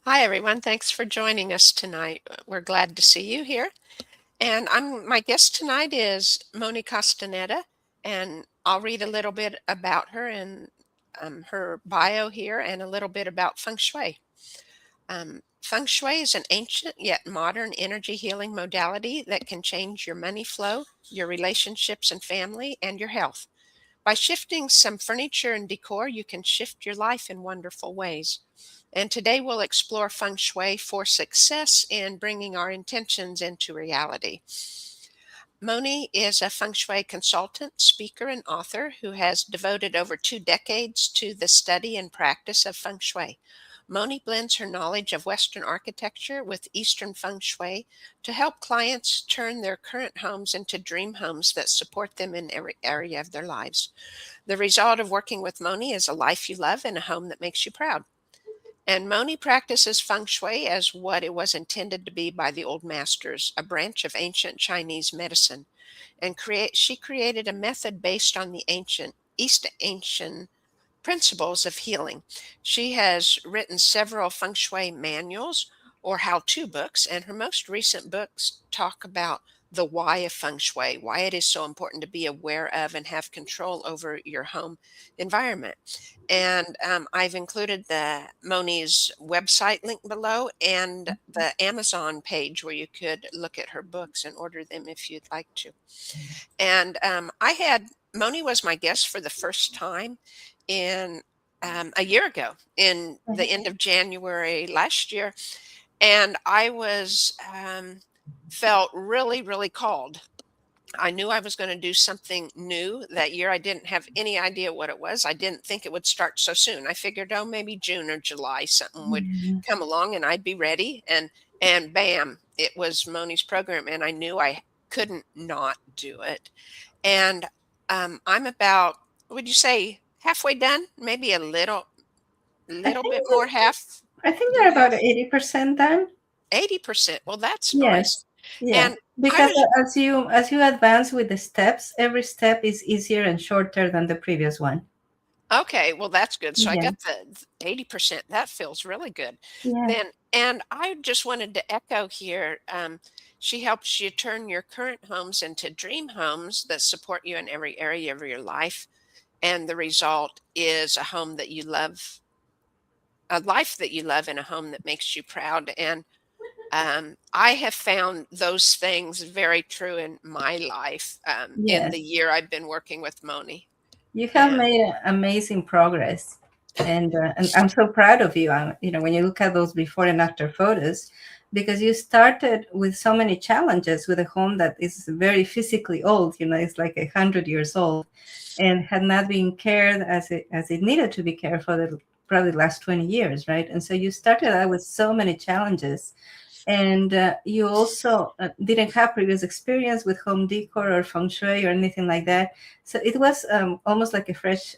Hi, everyone. Thanks for joining us tonight. We're glad to see you here. And my guest tonight is Moni Castaneda, and I'll read a little bit about her and her bio here and a little bit about Feng Shui. Feng Shui is an ancient yet modern energy healing modality that can change your money flow, your relationships and family, and your health. By shifting some furniture and decor, you can shift your life in wonderful ways. And today we'll explore Feng Shui for success in bringing our intentions into reality. Moni is a Feng Shui consultant, speaker, and author who has devoted over 2 decades to the study and practice of Feng Shui. Moni blends her knowledge of Western architecture with Eastern Feng Shui to help clients turn their current homes into dream homes that support them in every area of their lives. The result of working with Moni is a life you love and a home that makes you proud. And Moni practices Feng Shui as what it was intended to be by the old masters, a branch of ancient Chinese medicine. And she created a method based on the ancient principles of healing. She has written several Feng Shui manuals or how-to books, and her most recent books talk about the why of Feng Shui, why it is so important to be aware of and have control over your home environment. And I've included the Moni's website link below and the Amazon page where you could look at her books and order them if you'd like to. And Moni was my guest for the first time in a year ago, in the Mhm. end of January last year, and I was felt really, really called. I knew I was going to do something new that year. I didn't have any idea what it was. I didn't think it would start so soon. I figured, oh, maybe June or July, something would Mhm. come along and I'd be ready. And bam, it was Moni's program, and I knew I couldn't not do it. And I'm about, would you say, halfway done? Maybe a I little bit think more half I think than you're about half. 80% done. 80%. Well, that's Yes. nice. Yeah. And I Because was as you advance with the steps, every step is easier and shorter than the previous one. okay. Well, that's good. So I Yeah. got the 80%. That feels really good. Yeah. Then, and I just wanted to echo here. She helps you turn your current homes into dream homes that support you in every area of your life. And the result is a home that you love, a life that you love, and a home that makes you proud. And I have found those things very true in my life in the Yes. year I've been working with Moni. You have And made amazing progress, and I'm so proud of you. When you look at those before and after photos, because you started with so many challenges with a home that is very physically old. It's like 100 years old, and had not been cared as it needed to be cared for the probably last 20 years, right? And so you started out with so many challenges, and you also didn't have previous experience with home decor or feng shui or anything like that. So it was almost like a fresh,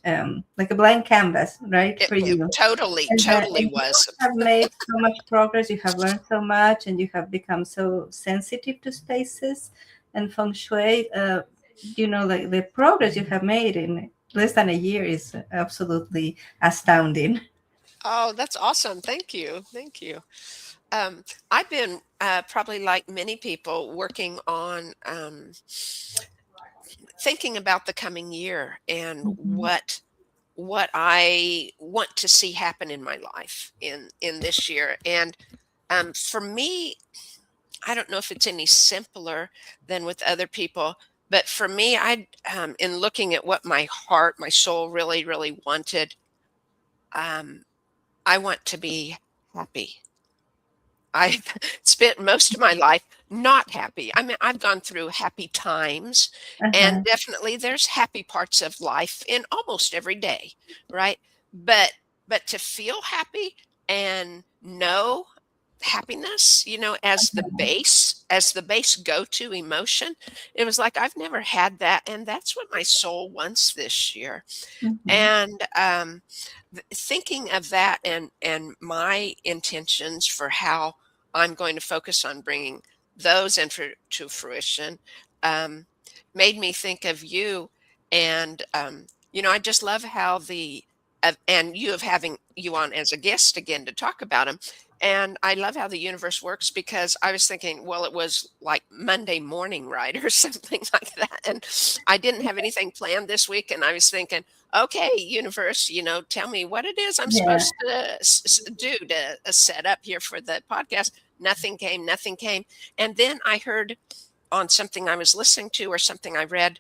like a blank canvas, right, for it you. totally, And totally you was. have made so much progress. You have learned so much, and you have become so sensitive to spaces and feng shui. Like the progress you have made in less than a year is absolutely astounding. Oh, that's awesome. Thank you. Thank you. I've been probably like many people working on thinking about the coming year and Mhm. what I want to see happen in my life in this year. And for me, I don't know if it's any simpler than with other people, but for me, in looking at what my heart, my soul really, really wanted, um, I want to be happy. I've spent most of my life not happy. I mean, I've gone through happy times, and Uh-huh. definitely there's happy parts of life in almost every day, right? But to feel happy and know happiness, as the base go-to emotion, it was like I've never had that, and that's what my soul wants this year. Mhm. And thinking of that and my intentions for how I'm going to focus on bringing those to fruition um, made me think of you. And I just love how and you of having you on as a guest again to talk about them. And I love how the universe works because I was thinking, well, it was like Monday morning, right? Or something like that. And I didn't have anything planned this week. And I was thinking, okay, universe, tell me what it is I'm Yeah. supposed to do to set up here for the podcast. Nothing came, nothing came. And then I heard on something I was listening to or something I read,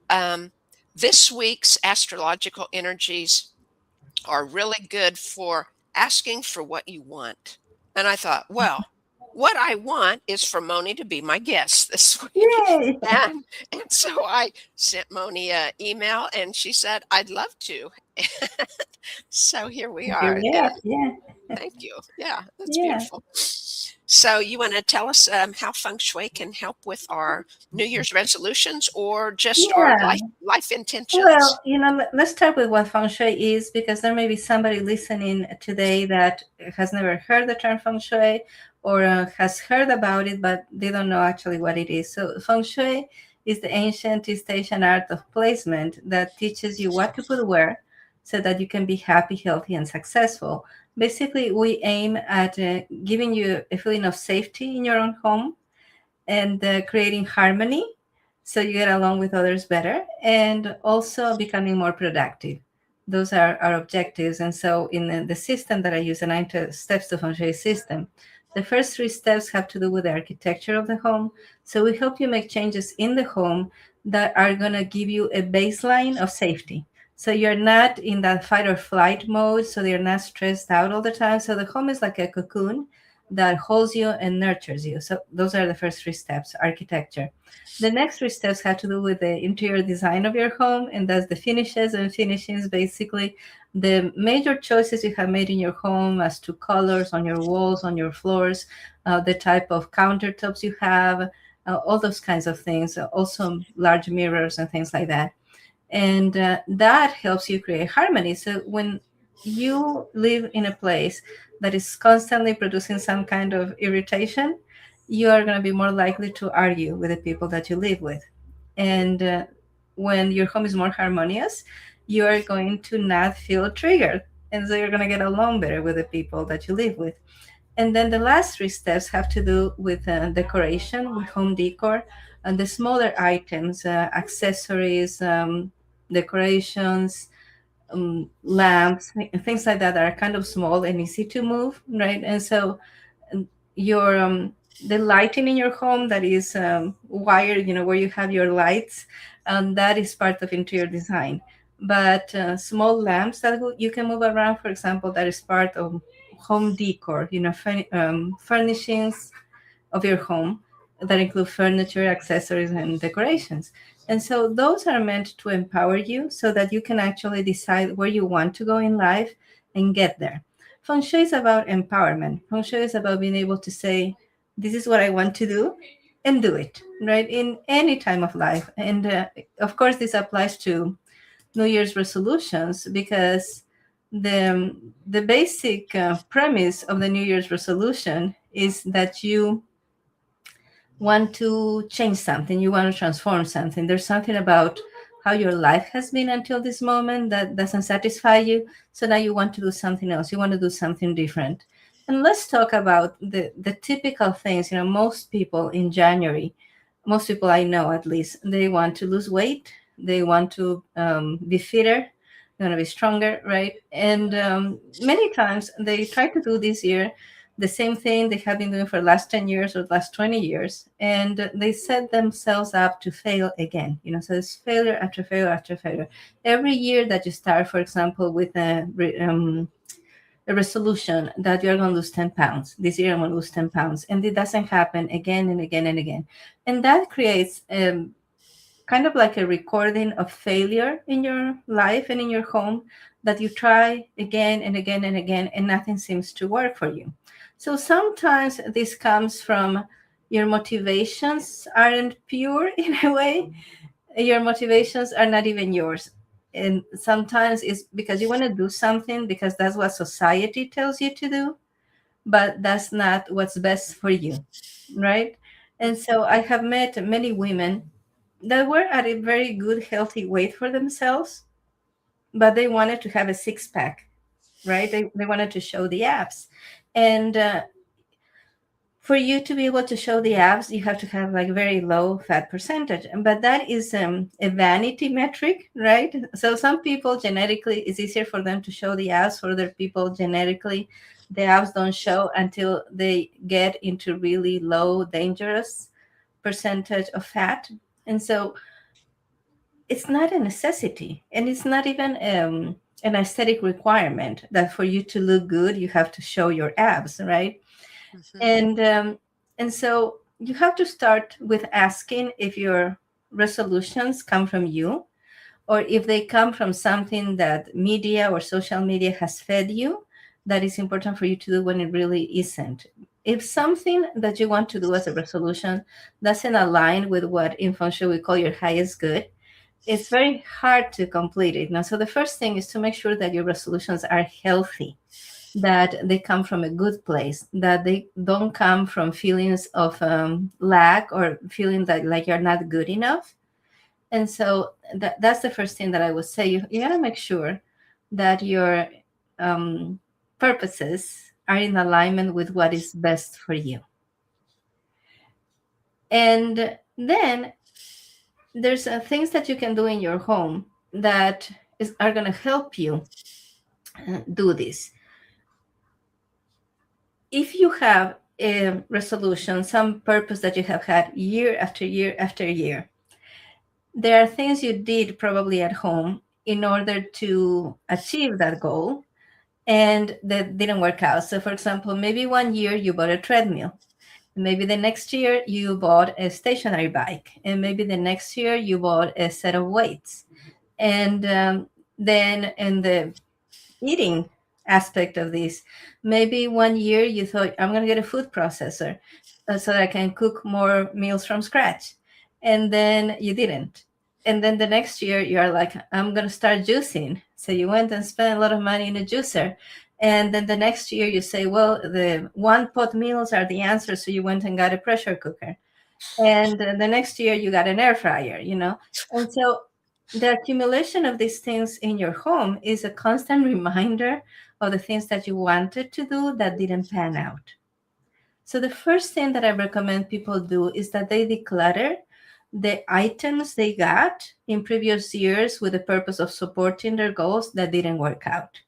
um, this week's astrological energies are really good for asking for what you want. And I thought, well, what I want is for Moni to be my guest this week. Yay. And so I sent Moni an email and she said, I'd love to. So here we Here are. we are. And Yeah. thank you. Yeah, that's Yeah. beautiful. So you want to tell us how Feng Shui can help with our New Year's resolutions or just our Yeah. life intentions? Well, let's start with what feng shui is, because there may be somebody listening today that has never heard the term feng shui, or has heard about it, but they don't know actually what it is. So, feng shui is the ancient East Asian art of placement that teaches you what to put where so that you can be happy, healthy, and successful. Basically, we aim at giving you a feeling of safety in your own home, and creating harmony so you get along with others better, and also becoming more productive. Those are our objectives. And so in the system that I use, the steps to feng shui system, the first three steps have to do with the architecture of the home. So we help you make changes in the home that are going to give you a baseline of safety, so you're not in that fight or flight mode, so you're not stressed out all the time. So the home is like a cocoon that holds you and nurtures you. So those are the first three steps, architecture. The next three steps have to do with the interior design of your home, and that's the finishes and finishings, basically the major choices you have made in your home as to colors on your walls, on your floors, the type of countertops you have, all those kinds of things, also large mirrors and things like that. And that helps you create harmony. So when you live in a place that is constantly producing some kind of irritation, you are going to be more likely to argue with the people that you live with. And when your home is more harmonious, you are going to not feel triggered, and so you're going to get along better with the people that you live with. And then the last three steps have to do with decoration, with home decor, and the smaller items, accessories, decorations, lamps, things like that are kind of small and easy to move, right? And so your the lighting in your home that is wired, where you have your lights, that is part of interior design. But small lamps that you can move around, for example, that is part of home decor, furnishings of your home that include furniture, accessories, and decorations. And so those are meant to empower you so that you can actually decide where you want to go in life and get there. Feng Shui is about empowerment. Feng Shui is about being able to say, this is what I want to do, and do it, right? In any time of life. And of course, this applies to New Year's resolutions, because the basic premise of the New Year's resolution is that you want to change something, you want to transform something. There's something about how your life has been until this moment that doesn't satisfy you. So now you want to do something else. You want to do something different. And let's talk about the typical things. Most people in January, most people I know at least, they want to lose weight. They want to be fitter. They want to be stronger, right? And many times they try to do this year the same thing they have been doing for the last 10 years or the last 20 years, and they set themselves up to fail again. So it's failure after failure after failure. Every year that you start, for example, with a resolution that you're going to lose 10 pounds, this year I'm going to lose 10 pounds, and it doesn't happen again and again and again. And that creates kind of like a recording of failure in your life and in your home, that you try again and again and again, and nothing seems to work for you. So sometimes this comes from your motivations aren't pure in a way. Your motivations are not even yours. And sometimes it's because you want to do something because that's what society tells you to do, but that's not what's best for you, right? And so I have met many women that were at a very good, healthy weight for themselves, but they wanted to have a six pack, right? They wanted to show the abs. And For you to be able to show the abs, you have to have like very low fat percentage. But that is a vanity metric, right? So some people genetically, it's easier for them to show the abs. For other people, genetically, the abs don't show until they get into really low, dangerous percentage of fat. And so it's not a necessity. And it's not even an aesthetic requirement that for you to look good, you have to show your abs, right? Mhm. And so you have to start with asking if your resolutions come from you or if they come from something that media or social media has fed you that is important for you to do when it really isn't. If something that you want to do as a resolution doesn't align with what in Feng Shui we call your highest good, it's very hard to complete it. Now, so the first thing is to make sure that your resolutions are healthy, that they come from a good place, that they don't come from feelings of lack or feeling that like you're not good enough. And so that's the first thing that I would say. You got to make sure that your um, purposes are in alignment with what is best for you. And then there's things that you can do in your home that are going to help you do this. If you have a resolution, some purpose that you have had year after year after year, there are things you did probably at home in order to achieve that goal and that didn't work out. So, for example, maybe one year you bought a treadmill. Maybe the next year you bought a stationary bike. And maybe the next year you bought a set of weights. And then in the eating aspect of this. Maybe one year you thought, I'm going to get a food processor so that I can cook more meals from scratch. And then you didn't. And then the next year you're like, I'm going to start juicing. So you went and spent a lot of money in a juicer. And then the next year you say, well, the one pot meals are the answer. So you went and got a pressure cooker. And the next year you got an air fryer, you know? And so the accumulation of these things in your home is a constant reminder of the things that you wanted to do that didn't pan out. So the first thing that I recommend people do is that they declutter the items they got in previous years with the purpose of supporting their goals that didn't work out.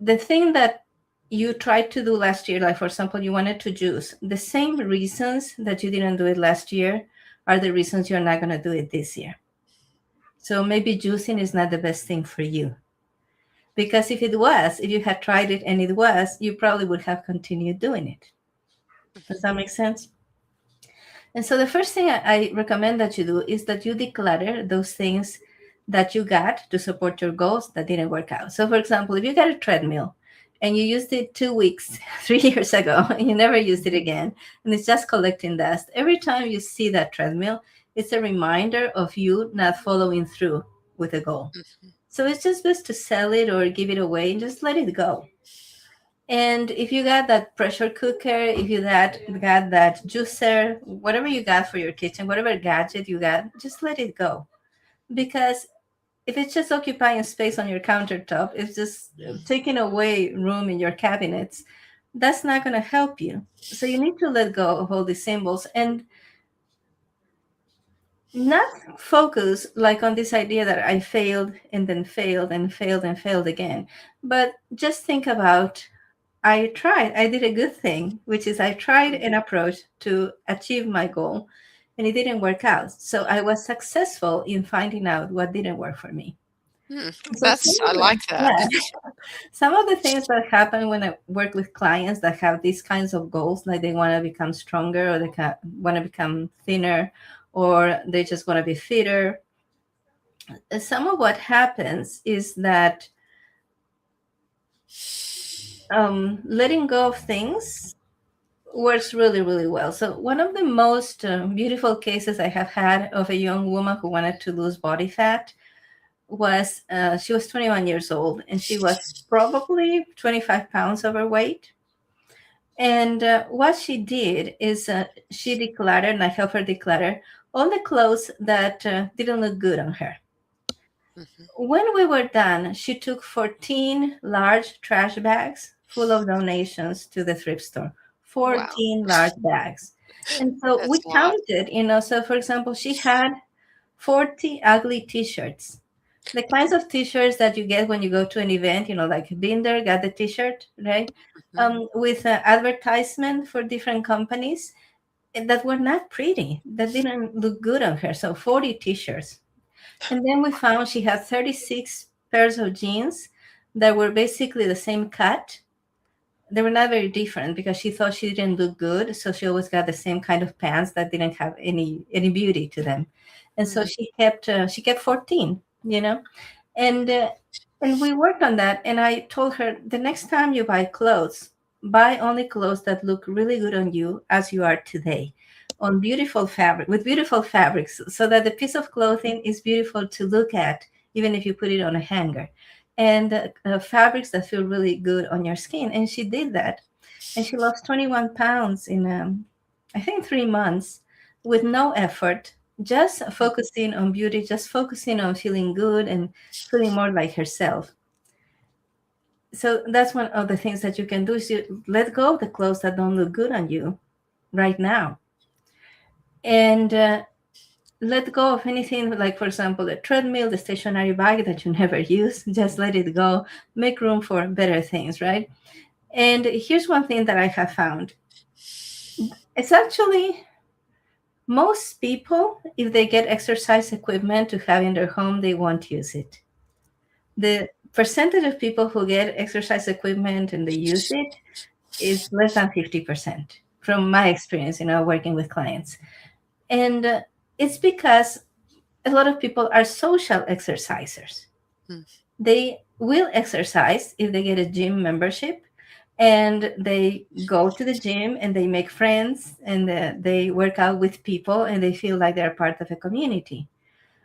The thing that you tried to do last year, like for example, you wanted to juice, the same reasons that you didn't do it last year are the reasons you're not going to do it this year. So maybe juicing is not the best thing for you. Because if it was, if you had tried it and it was, you probably would have continued doing it. Does Mhm. that make sense? And so the first thing I recommend that you do is that you declutter those things that you got to support your goals that didn't work out. So, for example, if you got a treadmill and you used it 2 weeks, 3 years ago, and you never used it again, and it's just collecting dust, every time you see that treadmill, it's a reminder of you not following through with a goal. Mhm. So it's just best to sell it or give it away and just let it go. And if you got that pressure cooker, if you got that juicer, whatever you got for your kitchen, whatever gadget you got, just let it go. Because if it's just occupying space on your countertop, it's just taking away room in your cabinets, that's not going to help you. So you need to let go of all these symbols and not focus like on this idea that I failed and then failed and failed and failed again, but just think about I tried. I did a good thing, which is I tried Mhm. an approach to achieve my goal and it didn't work out. So I was successful in finding out what didn't work for me. Hmm. So That's I like that. yeah, some of the things that happen when I work with clients that have these kinds of goals, like they want to become stronger or they want to become thinner or they just want to be fitter. Some of what happens is that letting go of things works really, really well. So one of the most beautiful cases I have had of a young woman who wanted to lose body fat was she was 21 years old and she was probably 25 pounds overweight. And what she did is she decluttered, and I helped her declutter all the clothes that didn't look good on her. Mhm. When we were done, she took 14 large trash bags full of donations to the thrift store. Wow. 14 large bags. And so we That's a lot. counted, so for example, she had 40 ugly t-shirts. The kinds of t-shirts that you get when you go to an event, like been there, got the t-shirt, right? Mhm. With advertisement for different companies that were not pretty, that didn't look good on her. So 40 t-shirts. And then we found she had 36 pairs of jeans that were basically the same cut. They were not very different because she thought she didn't look good, so she always got the same kind of pants that didn't have any beauty to them. And so Mhm. she kept 14, and uh, and we worked on that. And I told her, the next time you buy clothes, buy only clothes that look really good on you as you are today, on beautiful fabric, with beautiful fabrics, so that the piece of clothing is beautiful to look at, even if you put it on a hanger, and fabrics that feel really good on your skin. And she did that, and she lost 21 pounds in I think 3 months, with no effort, just Mhm. focusing on beauty, just focusing on feeling good and feeling more like herself. So that's one of the things that you can do, is you let go of the clothes that don't look good on you right now, and let go of anything, like, for example, the treadmill, the stationary bag that you never use. Just let it go. Make room for better things, right? And here's one thing that I have found. It's actually, most people, if they get exercise equipment to have in their home, they won't use it. The percentage of people who get exercise equipment and they use it is less than 50%, from my experience, working with clients. And it's because a lot of people are social exercisers. Mm. They will exercise if they get a gym membership, and they go to the gym and they make friends, and they work out with people and they feel like they're part of a community.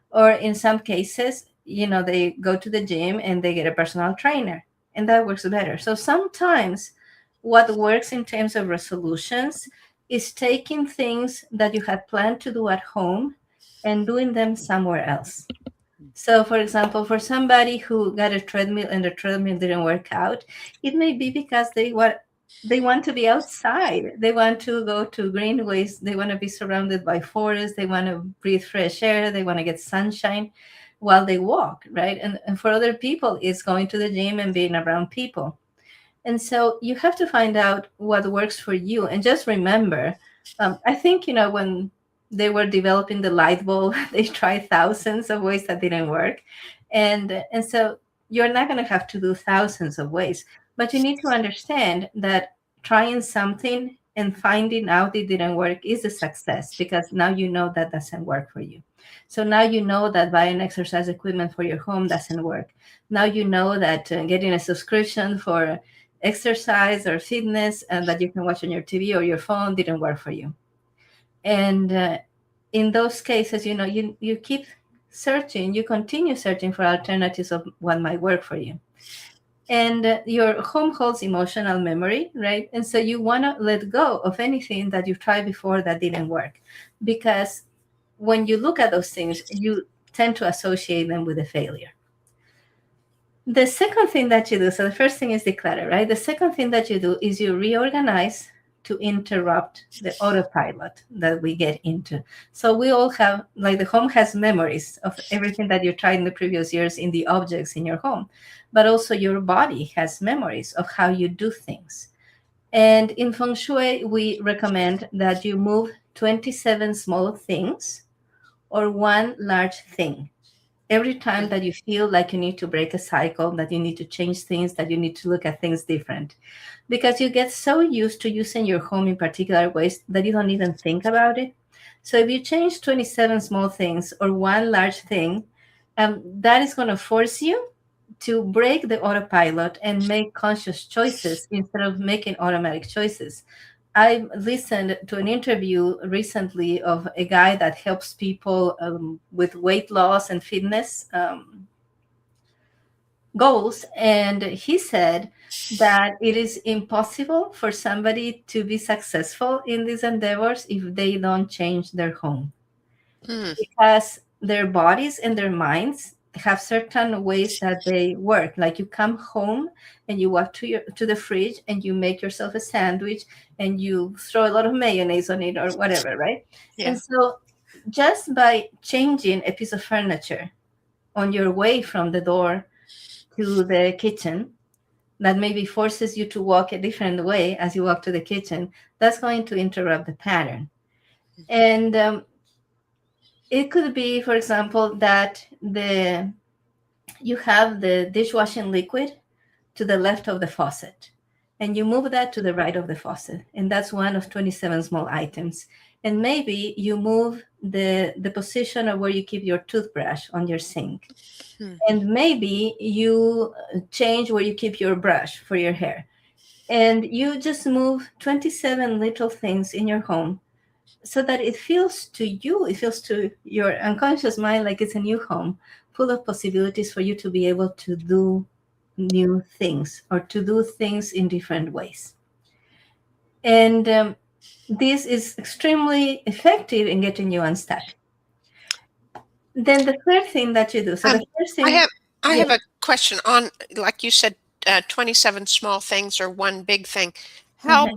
Or in some cases, they go to the gym and they get a personal trainer, and that works better. So sometimes what works in terms of resolutions is taking things that you had planned to do at home and doing them somewhere else. So, for example, for somebody who got a treadmill and the treadmill didn't work out, it may be because they want to be outside. They want to go to greenways. They want to be surrounded by forests. They want to breathe fresh air. They want to get sunshine while they walk, right? And for other people, it's going to the gym and being around people. And so you have to find out what works for you. And just remember, I think, when they were developing the light bulb, they tried thousands of ways that didn't work. And so you're not going to have to do thousands of ways, but you need to understand that trying something and finding out it didn't work is a success, because now you know that doesn't work for you. So now you know that buying exercise equipment for your home doesn't work. Now you know that getting a subscription for exercise or fitness and that you can watch on your TV or your phone didn't work for you. And in those cases, you keep searching, you continue searching for alternatives of what might work for you. And your home holds emotional memory, right? And so you want to let go of anything that you've tried before that didn't work, because when you look at those things, you tend to associate them with a failure. The second thing that you do, so the first thing is declutter, right? The second thing that you do is you reorganize to interrupt the autopilot that we get into. So we all have, like, the home has memories of everything that you tried in the previous years in the objects in your home, but also your body has memories of how you do things. And in Feng Shui, we recommend that you move 27 small things or one large thing every time Mm. that you feel like you need to break a cycle, that you need to change things, that you need to look at things different. Because you get so used to using your home in particular ways that you don't even think about it. So if you change 27 small things or one large thing, that is going to force you to break the autopilot and make conscious choices instead of making automatic choices. I listened to an interview recently of a guy that helps people with weight loss and fitness goals. And he said that it is impossible for somebody to be successful in these endeavors if they don't change their home, Mm. because their bodies and their minds have certain ways that they work. Like you come home and you walk to the fridge and you make yourself a sandwich and you throw a lot of mayonnaise on it or whatever, right? And Yeah. so just by changing a piece of furniture on your way from the door to the kitchen, that maybe forces you to walk a different way as you walk to the kitchen, that's going to interrupt the pattern. And it could be, for example, that you have the dishwashing liquid to the left of the faucet, and you move that to the right of the faucet, and that's one of 27 small items. And maybe you move the position of where you keep your toothbrush on your sink, Hmm. and maybe you change where you keep your brush for your hair, and you just move 27 little things in your home so that it feels to you, it feels to your unconscious mind like it's a new home full of possibilities for you to be able to do new things or to do things in different ways. And this is extremely effective in getting you unstuck. Then the third thing that you do, so Um, the first I thing, have I yeah, have a question on, like you said, 27 small things or one big thing. mhm. How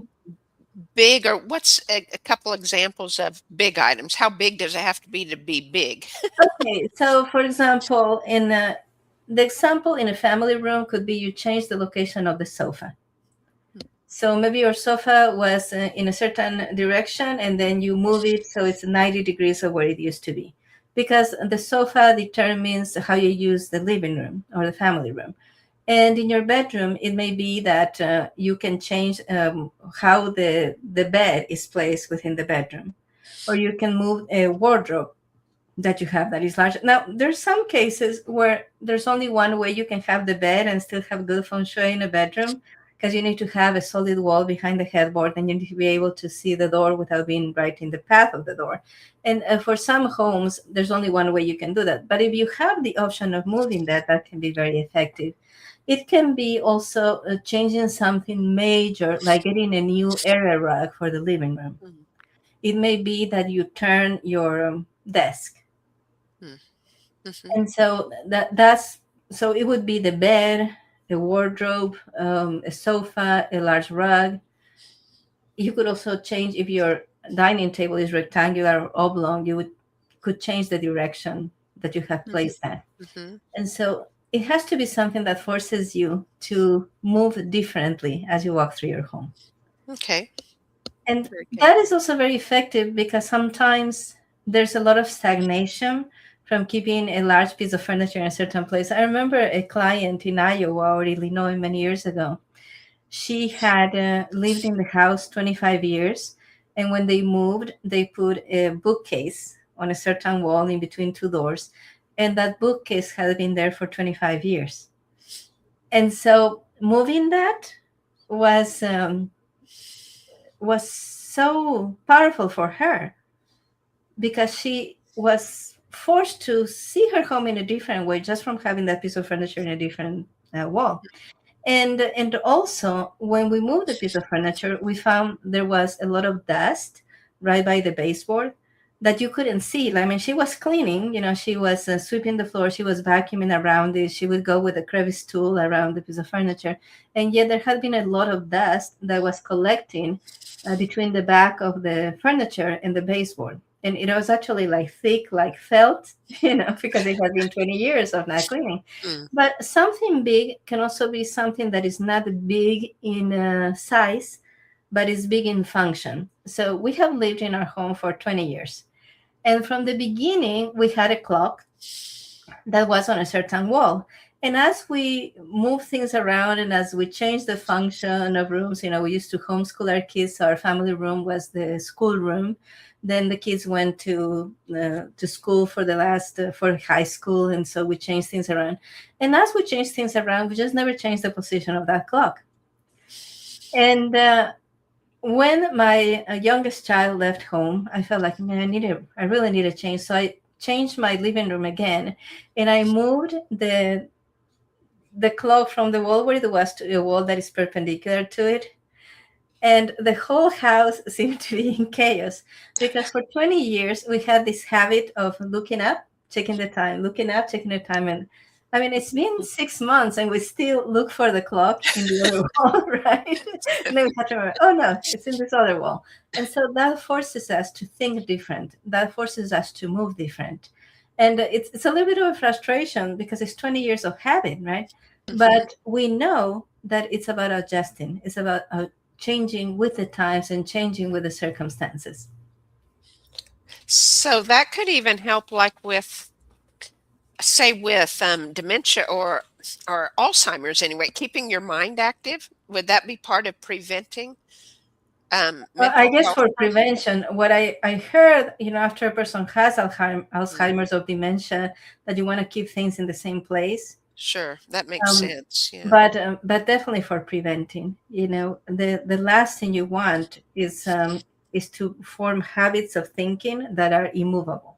big, or what's a couple examples of big items? How big does it have to be big? Okay, so for example, the example in a family room could be you change the location of the sofa. So maybe your sofa was in a certain direction and then you move it so it's 90 degrees of where it used to be. Because the sofa determines how you use the living room or the family room. And in your bedroom, it may be that you can change how the bed is placed within the bedroom. Or you can move a wardrobe that you have that is large. Now, there's some cases where there's only one way you can have the bed and still have good feng shui in a bedroom, because you need to have a solid wall behind the headboard and you need to be able to see the door without being right in the path of the door. And for some homes, there's only one way you can do that. But if you have the option of moving that, that can be very effective. It can be also changing something major, like getting a new area rug for the living room. Mm, It may be that you turn your desk, mm, mhm, and so that's so it would be the bed, a wardrobe, a sofa, a large rug. You could also change if your dining table is rectangular or oblong. You would could change the direction that you have mhm, placed that. mhm. And so it has to be something that forces you to move differently as you walk through your home. Okay, And very good. that is also very effective because sometimes there's a lot of stagnation from keeping a large piece of furniture in a certain place. I remember a client in Iowa or Illinois many years ago. She had lived in the house 25 years. And when they moved, they put a bookcase on a certain wall in between two doors. And that bookcase had been there for 25 years. And so moving that was was so powerful for her because she was forced to see her home in a different way just from having that piece of furniture in a different wall. And also when we moved the piece of furniture, we found there was a lot of dust right by the baseboard that you couldn't see. I mean, she was cleaning, she was sweeping the floor, she was vacuuming around it, she would go with a crevice tool around the piece of furniture, and yet there had been a lot of dust that was collecting between the back of the furniture and the baseboard. And it was actually like thick, like felt, because it had been 20 years of not cleaning. Mm, But something big can also be something that is not big in size, but is big in function. So we have lived in our home for 20 years. And from the beginning, we had a clock that was on a certain wall. And as we move things around and as we change the function of rooms, we used to homeschool our kids. So our family room was the school room. Then the kids went to school for the last for high school, and so we changed things around. And as we changed things around, we just never changed the position of that clock. And when my youngest child left home, I felt like, man, I really need a change. So I changed my living room again, and I moved the clock from the wall where it was to a wall that is perpendicular to it. And the whole house seemed to be in chaos because for 20 years we had this habit of looking up checking the time, looking up, checking the time. And I mean, it's been 6 months and we still look for the clock in the other wall, right? And then we have to remember, oh no, it's in this other wall. And so that forces us to think different. That forces us to move different. And it's a little bit of a frustration because it's 20 years of habit, right? Mhm. But we know that it's about adjusting. It's about changing with the times and changing with the circumstances. So that could even help, like with, say, with dementia or Alzheimer's anyway, keeping your mind active. Would that be part of preventing Well, I mental guess health for problems? prevention, what I heard, after a person has Mm, Alzheimer's or dementia, that you want to keep things in the same place. sure, that makes Um, sense. Yeah. but definitely for preventing, the last thing you want is to form habits of thinking that are immovable.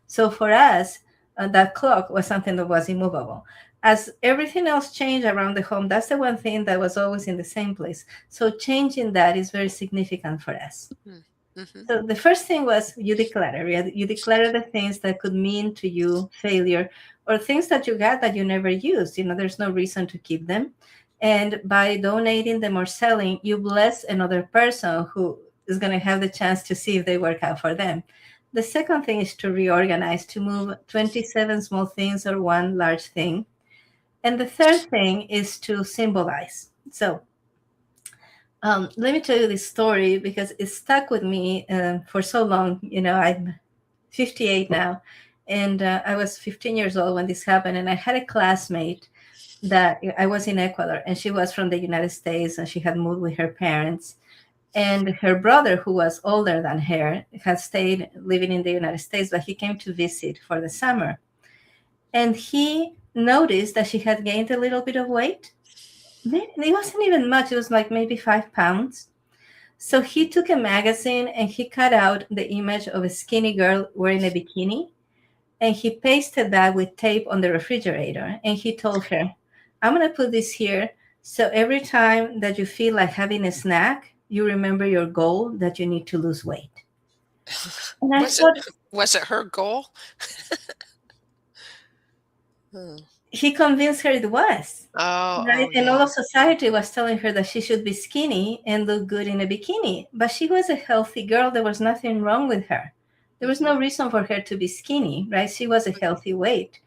So for us, that clock was something that was immovable. As everything else changed around the home, that's the one thing that was always in the same place. So changing that is very significant for us. Mm, mhm. So the first thing was you declare. You declare the things that could mean to you failure or things that you got that you never used. There's no reason to keep them. And by donating them or selling, you bless another person who is going to have the chance to see if they work out for them. The second thing is to reorganize, to move 27 small things or one large thing. And the third thing is to symbolize. So let me tell you this story because it stuck with me for so long. I'm 58 now, and I was 15 years old when this happened. And I had a classmate that I was in Ecuador, and she was from the United States, and she had moved with her parents. And her brother, who was older than her, had stayed living in the United States, but he came to visit for the summer. And he noticed that she had gained a little bit of weight. It wasn't even much, it was like maybe 5 pounds. So he took a magazine and he cut out the image of a skinny girl wearing a bikini and he pasted that with tape on the refrigerator. And he told her, I'm going to put this here. So every time that you feel like having a snack, you remember your goal that you need to lose weight. And I Was it thought, was it her goal? Hmm. he convinced her it was. Oh, Right? oh And all yeah. of society was telling her that she should be skinny and look good in a bikini. But she was a healthy girl. There was nothing wrong with her. There was Mhm. no reason for her to be skinny, right? She was a healthy weight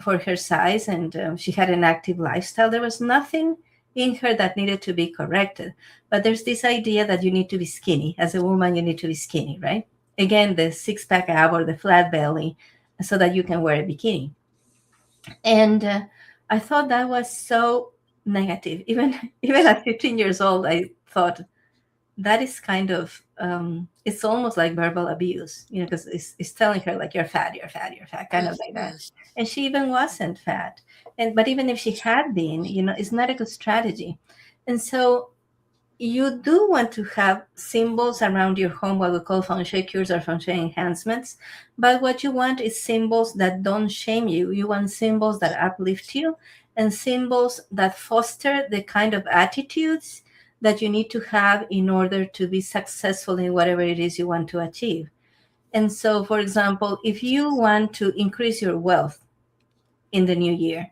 for her size and she had an active lifestyle. There was nothing in her that needed to be corrected. But there's this idea that you need to be skinny. As a woman, you need to be skinny, right? Again, the six pack ab or the flat belly so that you can wear a bikini. And I thought that was so negative. Even at 15 years old, I thought that is kind of it's almost like verbal abuse, because it's telling her like you're fat, you're fat, kind of like that. Mhm. And she even wasn't fat. And but even if she had been, it's not a good strategy. And so you do want to have symbols around your home, what we call feng shui cures or feng shui enhancements. But what you want is symbols that don't shame you. You want symbols that uplift you and symbols that foster the kind of attitudes that you need to have in order to be successful in whatever it is you want to achieve. And so, for example, if you want to increase your wealth in the new year,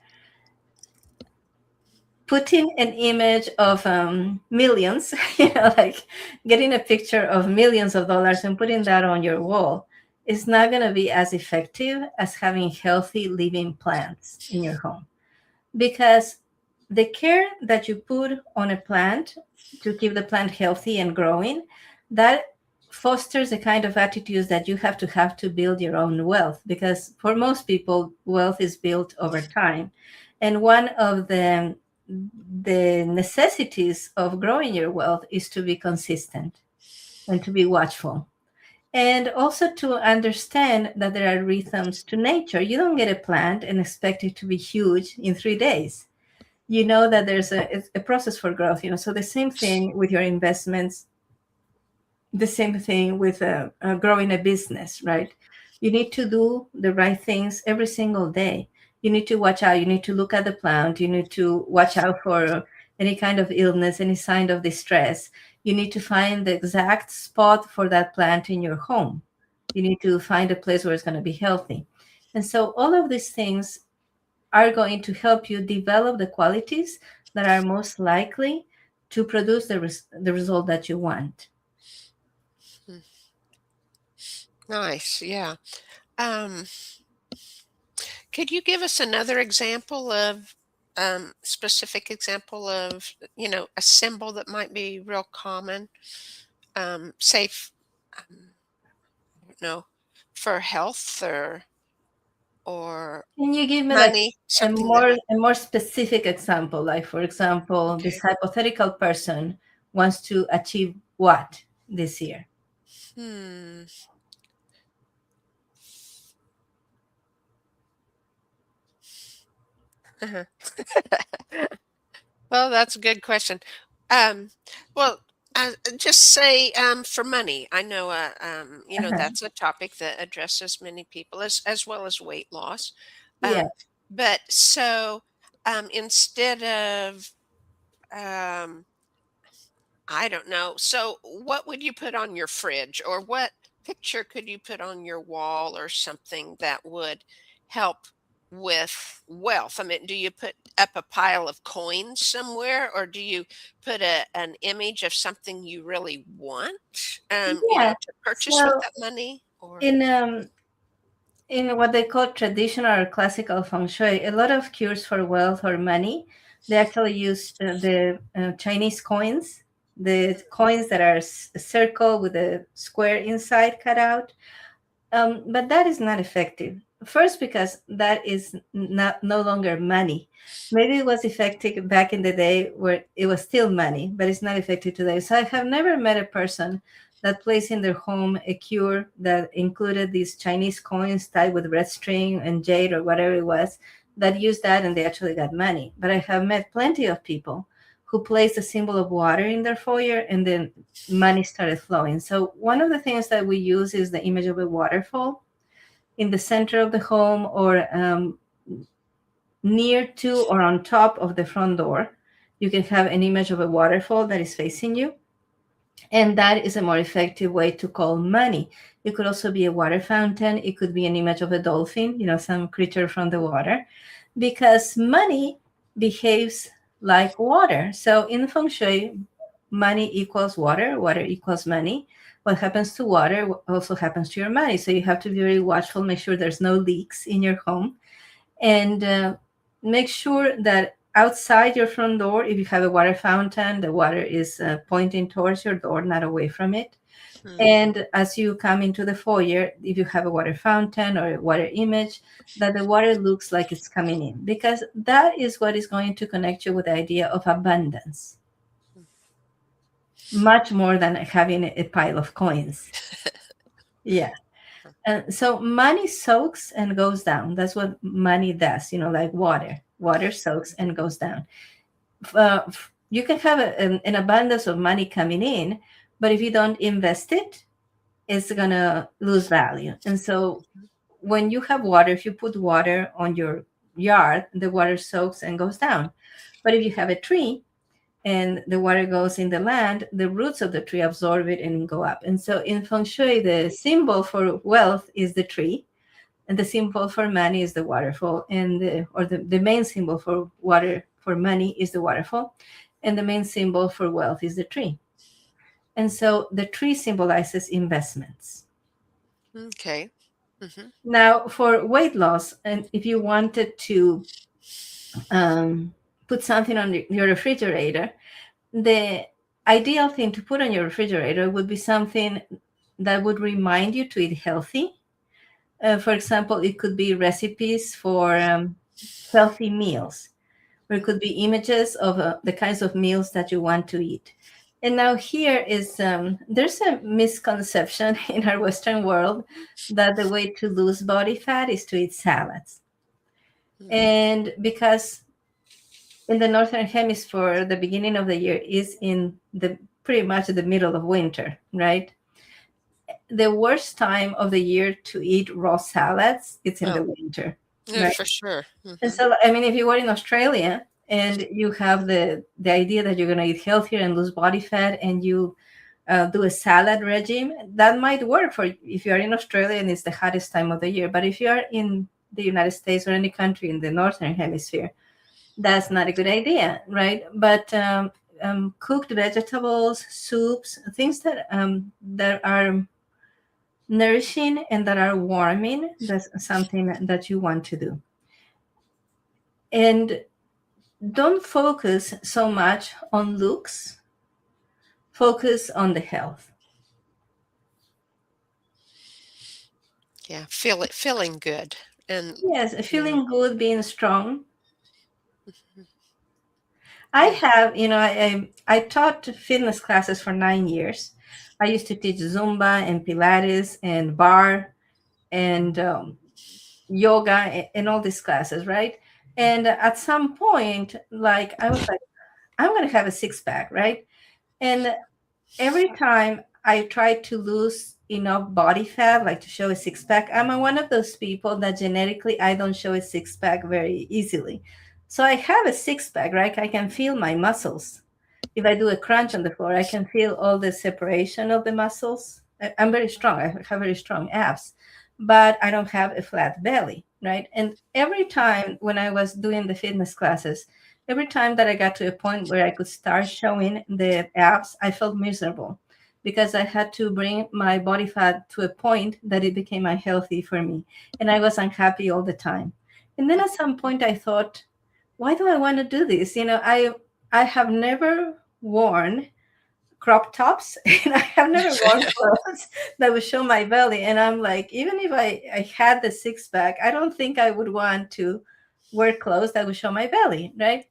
putting an image of millions, like getting a picture of millions of dollars and putting that on your wall is not going to be as effective as having healthy living plants in your home. Because the care that you put on a plant to keep the plant healthy and growing, that fosters the kind of attitudes that you have to build your own wealth. Because for most people, wealth is built over time. And one of the necessities of growing your wealth is to be consistent and to be watchful and also to understand that there are rhythms to nature. You don't get a plant and expect it to be huge in 3 days. You know that there's a process for growth. So the same thing with your investments, the same thing with growing a business, right? You need to do the right things every single day. You need to watch out. You need to look at the plant. You need to watch out for any kind of illness, any sign of distress. You need to find the exact spot for that plant in your home. You need to find a place where it's going to be healthy. And so all of these things are going to help you develop the qualities that are most likely to produce the result that you want. Mm, nice. Yeah. Um, could you give us another example of specific example of a symbol that might be real common? Say, um, I don't know, for health or Can you give me like money, something that. a more specific example? Like, for example, this Okay. hypothetical person wants to achieve what this year? Hmm. Uh-huh. Well, that's a good question. Um, well, just say for money. I know, Uh-huh. that's a topic that addresses many people as well as weight loss. Yeah. But so instead of um, I don't know. So, what would you put on your fridge, or what picture could you put on your wall, or something that would help with wealth? I mean, do you put up a pile of coins somewhere, or do you put an image of something you really want, Yeah. to purchase with So that money? Or in in what they call traditional or classical feng shui, a lot of cures for wealth or money, they actually use the Chinese coins, the coins that are a circle with a square inside cut out. But that is not effective. First, because that is not no longer money. Maybe it was effective back in the day where it was still money, but it's not effective today. So I have never met a person that placed in their home a cure that included these Chinese coins tied with red string and jade or whatever it was that used that and they actually got money. But I have met plenty of people who placed a symbol of water in their foyer and then money started flowing. So one of the things that we use is the image of a waterfall in the center of the home or near to or on top of the front door. You can have an image of a waterfall that is facing you. And that is a more effective way to call money. It could also be a water fountain. It could be an image of a dolphin, some creature from the water, because money behaves like water. So in feng shui, money equals water, water equals money. What happens to water also happens to your money. So you have to be very watchful, make sure there's no leaks in your home, and make sure that outside your front door, if you have a water fountain, the water is pointing towards your door, not away from it. hmm, And as you come into the foyer, if you have a water fountain or a water image, that the water looks like it's coming in, because that is what is going to connect you with the idea of abundance, much more than having a pile of coins. Yeah. And so money soaks and goes down. That's what money does, like water. Water soaks and goes down. You can have an abundance of money coming in, but if you don't invest it, it's going to lose value. And so when you have water, if you put water on your yard, the water soaks and goes down. But if you have a tree and the water goes in the land, the roots of the tree absorb it and go up. And so in feng shui, the symbol for wealth is the tree, and the symbol for money is the waterfall, and the main symbol for water for money is the waterfall, and the main symbol for wealth is the tree. And so the tree symbolizes investments. okay. Hmm. Now, for weight loss, and if you wanted to put something on your refrigerator, the ideal thing to put on your refrigerator would be something that would remind you to eat healthy. For example, it could be recipes for healthy meals, or it could be images of the kinds of meals that you want to eat. And now here is there's a misconception in our Western world that the way to lose body fat is to eat salads. And because in the northern hemisphere, the beginning of the year is in the pretty much the middle of winter, right? The worst time of the year to eat raw salads, it's in Oh, the winter, yeah, right? for sure. And Hmm. so, I mean, if you were in Australia and you have the idea that you're going to eat healthier and lose body fat, and you do a salad regime, that might work for you if you are in Australia and it's the hottest time of the year. But if you are in the United States or any country in the northern hemisphere, that's not a good idea, right? But cooked vegetables, soups, things that are nourishing and that are warming, that's something that you want to do. And don't focus so much on looks, focus on the health. Yeah, feel it feeling good. And Yes, yeah. feeling good, being strong. Mhm. I Yeah. have, I taught fitness classes for 9 years. I used to teach Zumba and Pilates and bar and yoga and all these classes, right? And at some point, like I was like, I'm going to have a six pack, right? And every time I try to lose enough body fat, like to show a six pack, I'm one of those people that genetically I don't show a six pack very easily. So I have a six pack, right? I can feel my muscles. If I do a crunch on the floor, I can feel all the separation of the muscles. I'm very strong. I have very strong abs, but I don't have a flat belly, right? And every time when I was doing the fitness classes, every time that I got to a point where I could start showing the abs, I felt miserable because I had to bring my body fat to a point that it became unhealthy for me. And I was unhappy all the time. And then at some point I thought, why do I want to do this? I have never worn crop tops and I have never worn clothes that would show my belly. And I'm like, even if I had the six pack, I don't think I would want to wear clothes that would show my belly, right?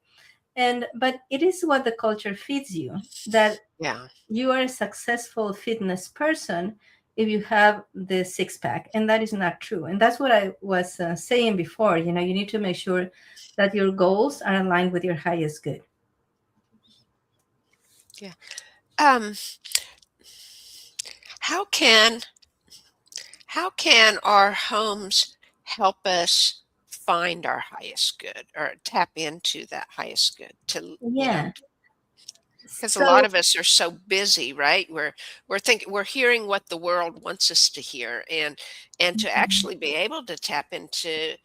And but it is what the culture feeds you, that Yeah. you are a successful fitness person if you have the six pack, and that is not true. And that's what I was saying before. You need to make sure that your goals are aligned with your highest good. Yeah. Um, how can how can our homes help us find our highest good or tap into that highest good to, Yeah. because a lot So of us are so busy, right? We're hearing what the world wants us to hear, and to mhm. actually be able to tap into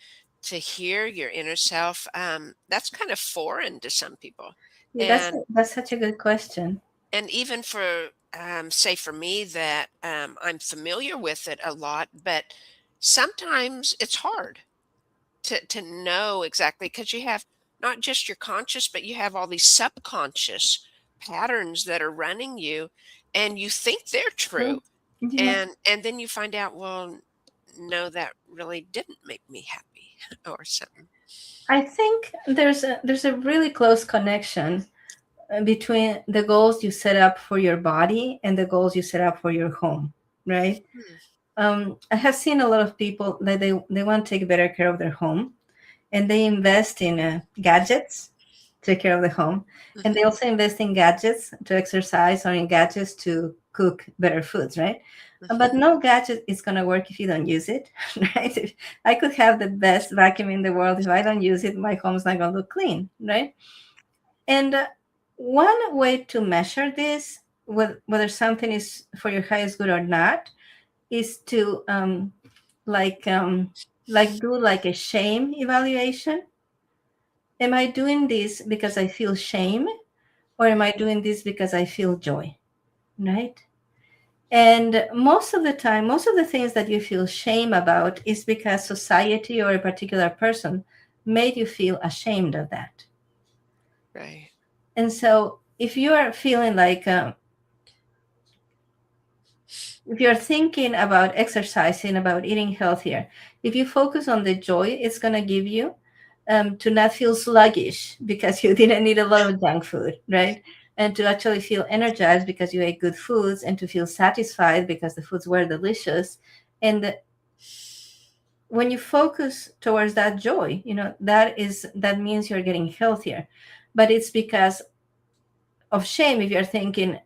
to hear your inner self, that's kind of foreign to some people. Yeah, And that's such a good question. even for say for me that I'm familiar with it a lot, but sometimes it's hard to know exactly because you have not just your conscious, but you have all these subconscious patterns that are running you, and you think they're true, True. Yeah. and then you find out, well, no, that really didn't make me happy or something. I think there's a really close connection between the goals you set up for your body and the goals you set up for your home, right? Hmm. I have seen a lot of people that they want to take better care of their home, and they invest in gadgets to take care of the home, and they Hmm. also invest in gadgets to exercise or in gadgets to cook better foods, right? But Hmm. no gadget is going to work if you don't use it, right? I could have the best vacuum in the world. If I don't use it, my home's not going to look clean, right? And one way to measure this, whether something is for your highest good or not, is to like um, do like a shame evaluation. Am I doing this because I feel shame, or am I doing this because I feel joy? Right? And most of the time, most of the things that you feel shame about is because society or a particular person made you feel ashamed of that. Right. And so if you are feeling like if you're thinking about exercising, about eating healthier, if you focus on the joy it's going to give you, to not feel sluggish because you didn't eat a lot of junk food, right? And to actually feel energized because you ate good foods, and to feel satisfied because the foods were delicious. And when you focus towards that joy, that means you're getting healthier. But it's because of shame if you're thinking,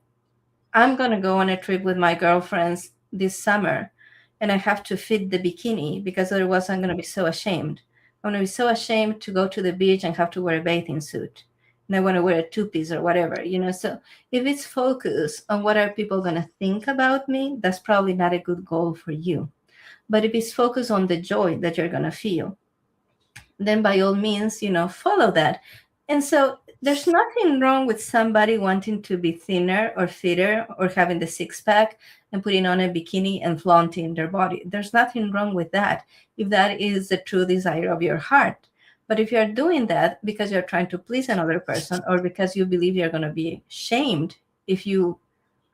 I'm going to go on a trip with my girlfriends this summer and I have to fit the bikini because otherwise I'm going to be so ashamed. I'm going to be so ashamed to go to the beach and have to wear a bathing suit. And I want to wear a two-piece or whatever. So if it's focused on what are people going to think about me, that's probably not a good goal for you. But if it's focused on the joy that you're going to feel, then by all means, follow that. And so there's nothing wrong with somebody wanting to be thinner or fitter or having the six pack and putting on a bikini and flaunting their body. There's nothing wrong with that if that is the true desire of your heart. But if you're doing that because you're trying to please another person or because you believe you're going to be shamed if you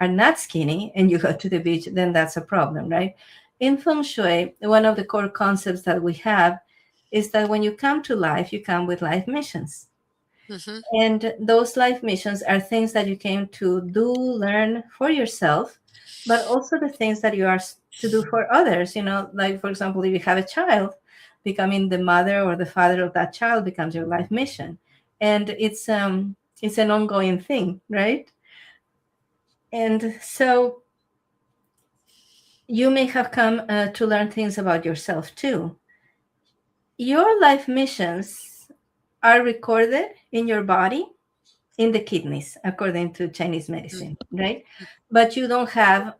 are not skinny and you go to the beach, then that's a problem, right? In Feng Shui, one of the core concepts that we have is that when you come to life, you come with life missions. Mm-hmm. And those life missions are things that you came to do, learn for yourself, but also the things that you are to do for others. Like, for example, if you have a child, becoming the mother or the father of that child becomes your life mission. And it's an ongoing thing, right? And so you may have come to learn things about yourself too. Your life missions are recorded in your body, in the kidneys, according to Chinese medicine, right? But you don't have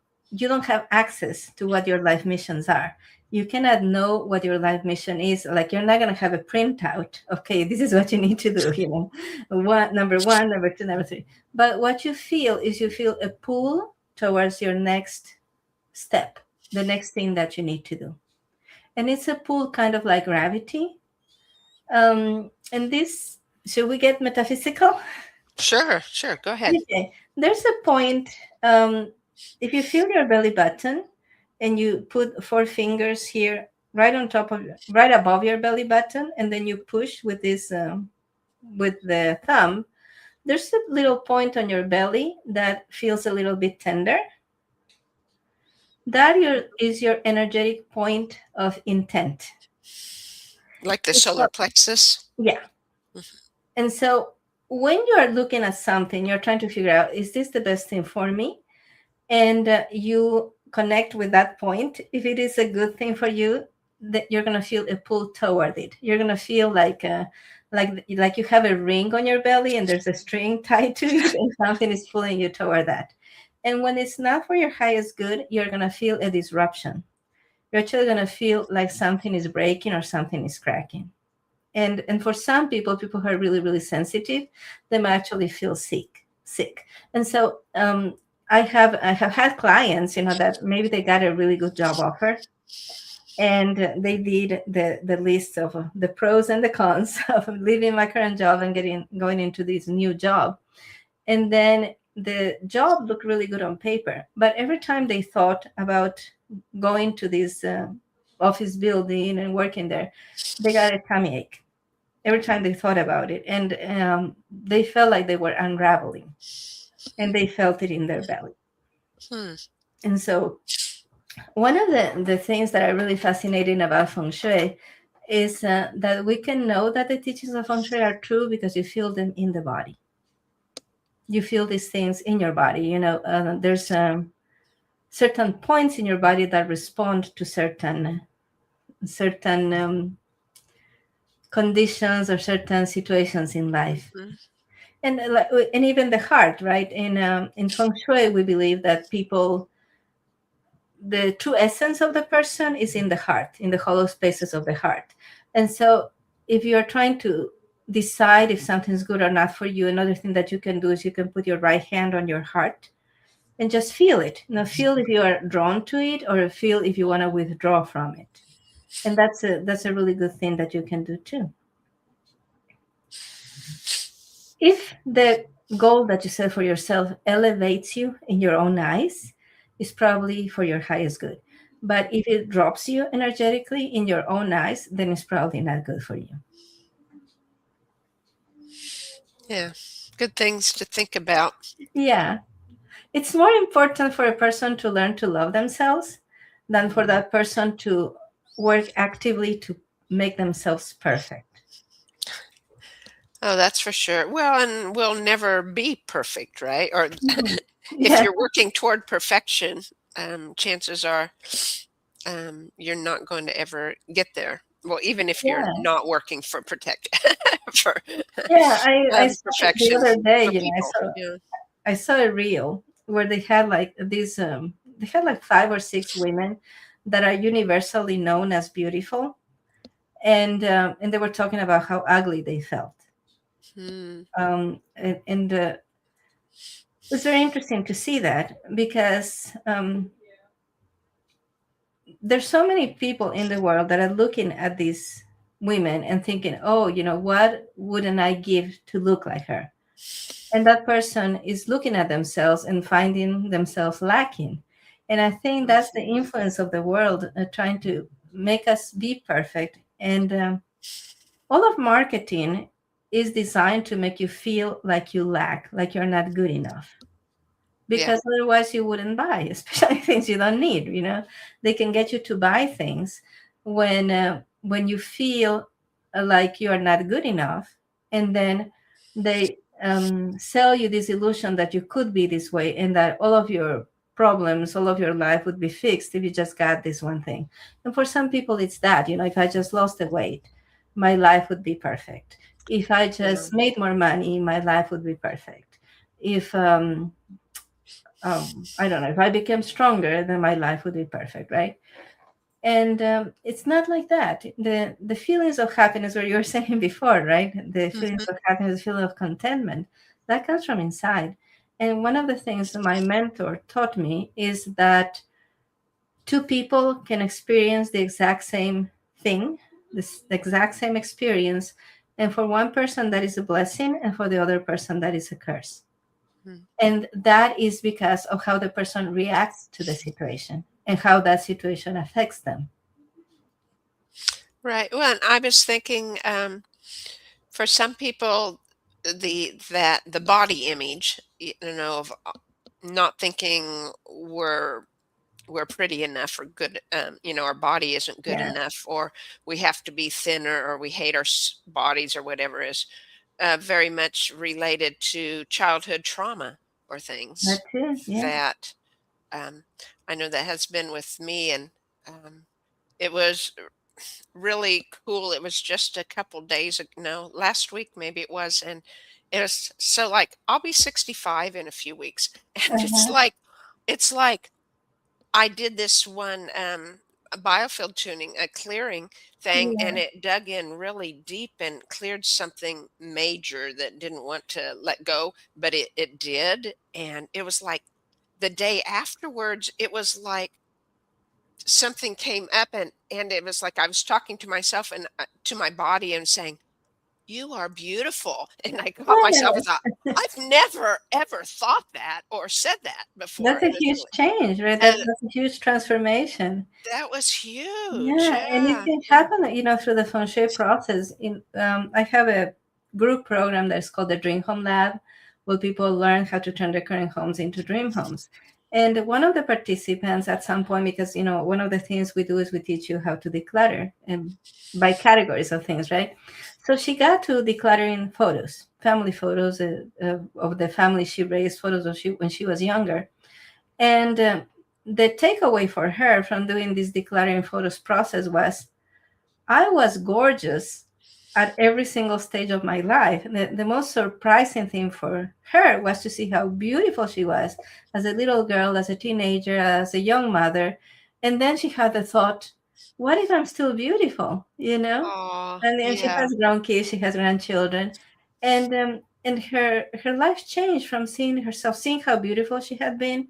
access to what your life missions are. You cannot know what your life mission is. Like, you're not going to have a printout. Okay, this is what you need to do. Number one, number two, number three. But what you feel is you feel a pull towards your next step, the next thing that you need to do, and it's a pull kind of like gravity. And this, should we get metaphysical? Sure. Go ahead. Okay. There's a point. If you feel your belly button and you put four fingers here, right above your belly button, and then you push with this, with the thumb, there's a little point on your belly that feels a little bit tender. That is your energetic point of intent. Like the solar plexus? Yeah. Mm-hmm. And so when you are looking at something, you're trying to figure out, is this the best thing for me? And you connect with that point. If it is a good thing for you, that you're going to feel a pull toward it. You're going to feel like you have a ring on your belly and there's a string tied to it and something is pulling you toward that. And when it's not for your highest good, you're going to feel a disruption. You're actually going to feel like something is breaking or something is cracking. And for some people who are really, really sensitive, they might actually feel sick. And so I have had clients, that maybe they got a really good job offer, and they did the list of the pros and the cons of leaving my current job and going into this new job. And then the job looked really good on paper, but every time they thought about going to this office building and working there, they got a tummy ache every time they thought about it. And they felt like they were unraveling, and they felt it in their belly. And so one of the things that are really fascinating about Feng Shui is that we can know that the teachings of Feng Shui are true because you feel them in the body. You feel these things in your body. There's certain points in your body that respond to certain conditions or certain situations in life. Mm-hmm. And even the heart, right? In Feng Shui, we believe that the true essence of the person is in the heart, in the hollow spaces of the heart. And so if you're trying to decide if something's good or not for you, another thing that you can do is you can put your right hand on your heart and just feel it. Feel if you are drawn to it, or feel if you want to withdraw from it. And that's a really good thing that you can do too. If the goal that you set for yourself elevates you in your own eyes, it's probably for your highest good. But if it drops you energetically in your own eyes, then it's probably not good for you. Yeah, good things to think about. Yeah. It's more important for a person to learn to love themselves than for that person to work actively to make themselves perfect. Oh, that's for sure. Well, and we'll never be perfect, right? Or if you're working toward perfection, chances are you're not going to ever get there. Well, even if you're not working for perfection. I saw the other day, I saw a reel where they had like these, they had like 5 or 6 women that are universally known as beautiful, and they were talking about how ugly they felt. Hmm. And it was very interesting to see that, because there's so many people in the world that are looking at these women and thinking, oh, what wouldn't I give to look like her? And that person is looking at themselves and finding themselves lacking. And I think that's the Mhm. influence of the world, trying to make us be perfect. And all of marketing is designed to make you feel like you lack, like you're not good enough, Yeah. because otherwise you wouldn't buy, especially things you don't need. They can get you to buy things when you feel like you are not good enough, and then they sell you this illusion that you could be this way, and that all of your problems, all of your life would be fixed if you just got this one thing. And for some people it's that, if I just lost the weight, my life would be perfect. If I Yeah. just made more money, my life would be perfect. If I don't know, if I became stronger, then my life would be perfect, right? And it's not like that. The feelings of happiness, what you were saying before, right? The feelings Mhm. of happiness, the feeling of contentment, that comes from inside. And one of the things that my mentor taught me is that two people can experience the exact same thing, the exact same experience, and for one person that is a blessing, and for the other person that is a curse. Mm. And that is because of how the person reacts to the situation and how that situation affects them. Right. Well, and I was thinking, for some people, the body image, of not thinking we're pretty enough or good, our body isn't good Yeah, enough, or we have to be thinner, or we hate our bodies, or whatever, is very much related to childhood trauma or that things too. Yeah. that, um, I know that has been with me, and it was really cool. It was just a couple days ago, no, last week maybe it was, and it was so, like, I'll be 65 in a few weeks, and Uh-huh. it's like I did this one, a biofield tuning, a clearing thing, and Yeah. it dug in really deep and cleared something major that didn't want to let go, but it did. And it was like the day afterwards, it was like something came up, and it was like I was talking to myself and to my body and saying, "You are beautiful." And I caught myself and Yeah. thought, I've never ever thought that or said that before. That's a huge change, right? And That's a huge transformation. that was huge. Yeah, and it Yeah, can yeah. happen, through the feng shui process. I have a group program that's called the Dream Home Lab, where people learn how to turn their current homes into dream homes. And one of the participants at some point, because one of the things we do is we teach you how to declutter, and by categories of things, right? So she got to decluttering photos, family photos, of the family she raised, photos of when she was younger, and the takeaway for her from doing this decluttering photos process was, I was gorgeous at every single stage of my life. The most surprising thing for her was to see how beautiful she was as a little girl, as a teenager, as a young mother. And then she had the thought, what if I'm still beautiful? Oh, And then she yeah. has grown kids, she has grandchildren. And her life changed from seeing herself, seeing how beautiful she had been.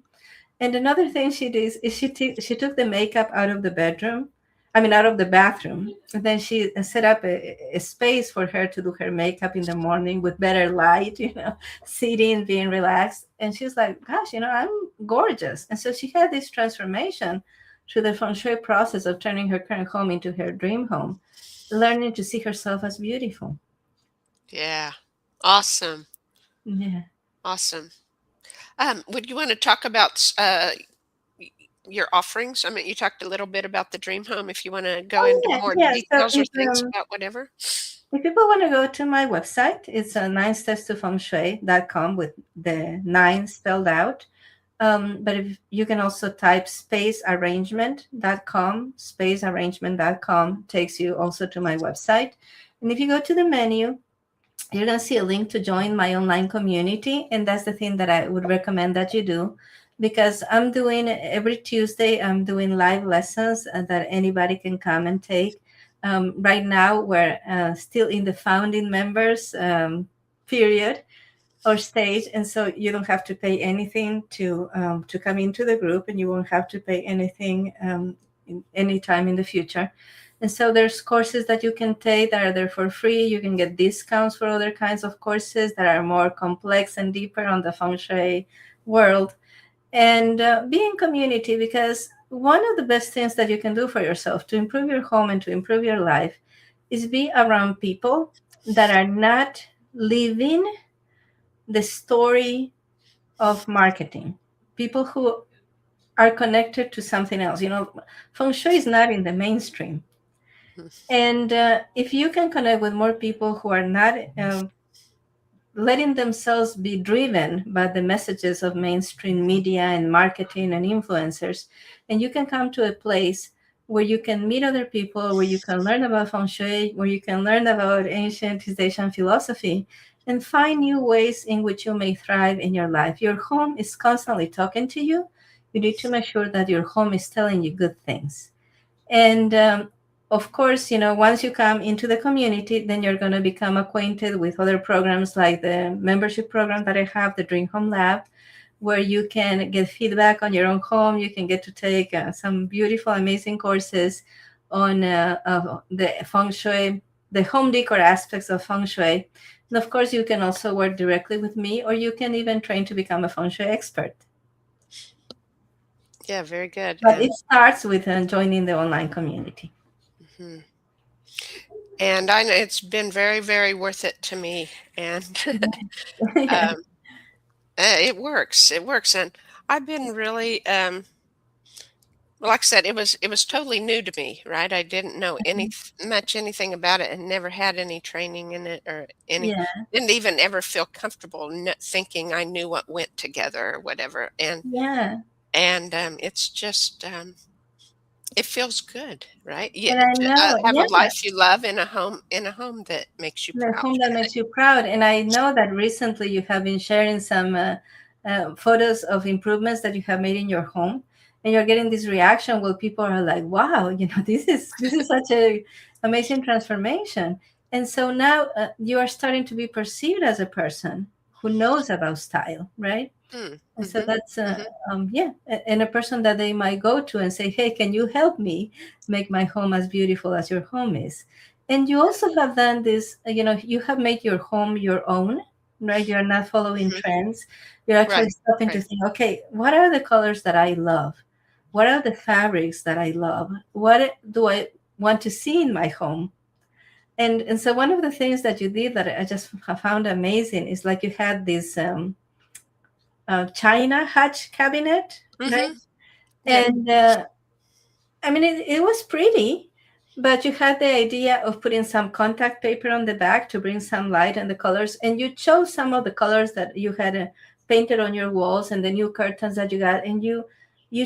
And another thing she did is she took the makeup out of the bedroom, I mean, out of the bathroom. And then she set up a space for her to do her makeup in the morning with better light, sitting, being relaxed. And she's like, gosh, I'm gorgeous. And so she had this transformation through the feng shui process of turning her current home into her dream home, learning to see herself as beautiful. Yeah. Awesome. Yeah. Awesome. Would you want to talk about y- your offerings? I mean, you talked a little bit about the dream home. If you want to go Oh, into yeah. more Yeah. So details or things about whatever. if people want to go to my website, it's 9stepstofengshui.com with the nine spelled out. But if you can also type spacearrangement.com, spacearrangement.com takes you also to my website. And if you go to the menu, you're going to see a link to join my online community. And that's the thing that I would recommend that you do, because I'm doing every Tuesday, I'm doing live lessons that anybody can come and take. Right now, we're still in the founding members period or stage, and so you don't have to pay anything to come into the group, and you won't have to pay anything in any time in the future. And so there's courses that you can take that are there for free. You can get discounts for other kinds of courses that are more complex and deeper on the feng shui world. And be in community, because one of the best things that you can do for yourself to improve your home and to improve your life is be around people that are not living the story of marketing, people who are connected to something else. Feng shui is not in the mainstream. And if you can connect with more people who are not letting themselves be driven by the messages of mainstream media and marketing and influencers, and you can come to a place where you can meet other people, where you can learn about feng shui, where you can learn about ancient East Asian philosophy, and find new ways in which you may thrive in your life. Your home is constantly talking to you. You need to make sure that your home is telling you good things. And of course, once you come into the community, then you're going to become acquainted with other programs like the membership program that I have, the Dream Home Lab, where you can get feedback on your own home. You can get to take some beautiful, amazing courses on the feng shui, the home decor aspects of feng shui. And of course, you can also work directly with me, or you can even train to become a feng shui expert. Yeah, very good. But it starts with joining the online community. Mhm. And I know it's been very, very worth it to me, and Yeah. um, it works. It works, and I've been really, well, like I said, it was totally new to me, right? I didn't know anything about it, and never had any training in it, or Yeah. didn't even ever feel comfortable thinking I knew what went together or whatever. Yeah. And it's just it feels good, right? Yeah, And I to know, have a yeah, life you love in a home that makes you the proud. home that makes you proud. And I know that recently you have been sharing some photos of improvements that you have made in your home, and you're getting this reaction where people are like, "Wow, this is such a amazing transformation." And so now you are starting to be perceived as a person who knows about style, right? Mm, And so mhm, that's mhm. yeah, and a person that they might go to and say, "Hey, can you help me make my home as beautiful as your home is?" And you also have done this. You have made your home your own, right? You're not following Mhm. trends. You're actually Right, stopping to right. think, okay, what are the colors that I love? What are the fabrics that I love? What do I want to see in my home? And so one of the things that you did that I just found amazing is like you had this China Hutch cabinet, right? Mhm. Yeah, And I mean, it was pretty, but you had the idea of putting some contact paper on the back to bring some light and the colors. And you chose some of the colors that you had painted on your walls and the new curtains that you got. And you